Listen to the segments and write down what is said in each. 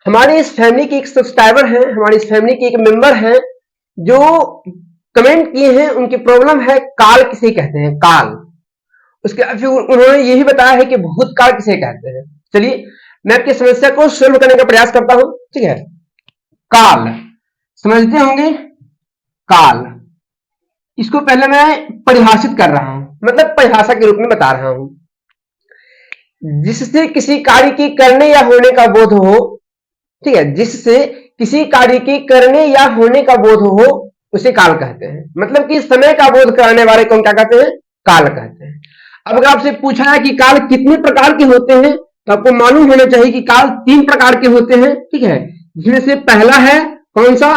हमारे इस फैमिली के एक सब्सक्राइबर हैं, हमारी इस फैमिली के एक मेंबर हैं जो कमेंट किए हैं, उनकी प्रॉब्लम है काल किसे कहते हैं, काल। उसके फिर उन्होंने ये भी बताया है कि भूतकाल किसे कहते हैं। चलिए मैं आपकी समस्या को सोल्व करने का प्रयास करता हूं, ठीक है। काल समझते होंगे, काल, इसको पहले मैं परिभाषित कर रहा हूं, मतलब परिभाषा के रूप में बता रहा हूं। जिससे किसी कार्य की करने या होने का बोध हो, ठीक है, जिससे किसी कार्य की करने या होने का बोध हो उसे काल कहते हैं। मतलब कि समय का बोध कराने वाले को क्या कहते हैं, काल कहते हैं। अब अगर आपसे पूछा है कि काल कितने प्रकार के होते हैं, तो आपको मालूम होना चाहिए कि काल 3 प्रकार के होते हैं, ठीक है। जिसमें से पहला है कौन सा,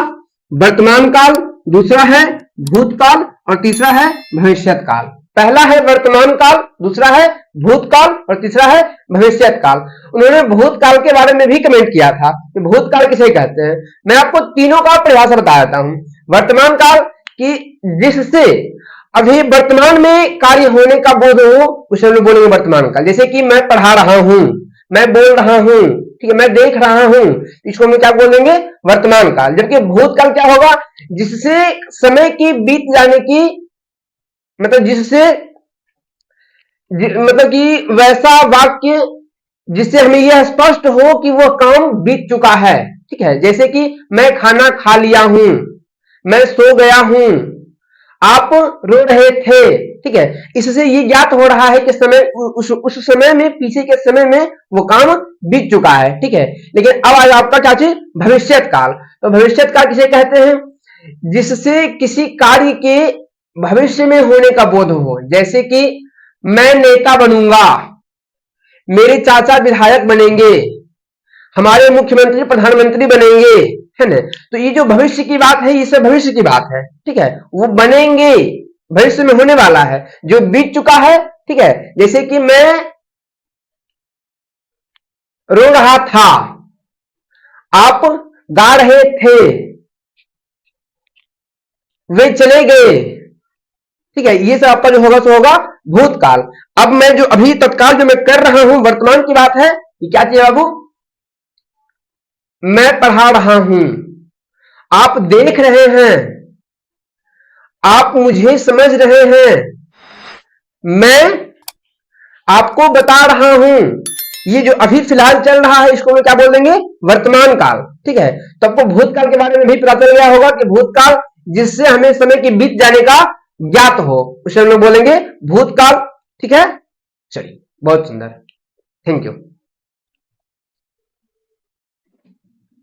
वर्तमान काल, दूसरा है भूतकाल और तीसरा है भविष्यत काल। पहला है वर्तमान काल, दूसरा है भूतकाल और तीसरा है भविष्यत काल। उन्होंने भूतकाल के बारे में भी कमेंट किया था कि भूतकाल किसे कहते हैं। मैं आपको तीनों का परिभाषा बता देता हूं। वर्तमान काल की जिससे अभी वर्तमान में कार्य होने का बोध हो उसे हम लोग बोलेंगे वर्तमान काल। जैसे कि मैं पढ़ा रहा हूं, मैं बोल रहा हूं, ठीक है, मैं देख रहा हूं, इसको हम क्या बोलेंगे, वर्तमान काल। जबकि भूतकाल क्या होगा, जिससे समय की बीत जाने की, मतलब जिससे मतलब कि वैसा वाक्य जिससे हमें यह स्पष्ट हो कि वह काम बीत चुका है, ठीक है। जैसे कि मैं खाना खा लिया हूं, मैं सो गया हूं, आप रो रहे थे, ठीक है। इससे ये ज्ञात हो रहा है कि समय उस समय में, पीछे के समय में वो काम बीत चुका है, ठीक है। लेकिन अब आज आपका क्या चीज, भविष्यत काल। तो भविष्यत काल किसे कहते हैं, जिससे किसी कार्य के भविष्य में होने का बोध हो। जैसे कि मैं नेता बनूंगा, मेरे चाचा विधायक बनेंगे, हमारे मुख्यमंत्री प्रधानमंत्री बनेंगे, है ना। तो ये जो भविष्य की बात है, ये सब भविष्य की बात है, ठीक है। वो बनेंगे, भविष्य में होने वाला है, जो बीत चुका है, ठीक है। जैसे कि मैं रो रहा था, आप गा रहे थे, वे चले गए, ठीक है। ये सब आपका जो होगा सो होगा भूतकाल। अब मैं जो अभी तत्काल जो मैं कर रहा हूं, वर्तमान की बात है, ये क्या चाहिए बाबू, मैं पढ़ा रहा हूं, आप देख रहे हैं, आप मुझे समझ रहे हैं, मैं आपको बता रहा हूं। ये जो अभी फिलहाल चल रहा है, इसको हम क्या बोल देंगे, वर्तमान काल, ठीक है। तो आपको भूतकाल के बारे में भी पता चल गया होगा कि भूतकाल जिससे हमें समय के बीत जाने का ज्ञात हो उसे हम लोग बोलेंगे भूतकाल, ठीक है। चलिए बहुत सुंदर, थैंक यू।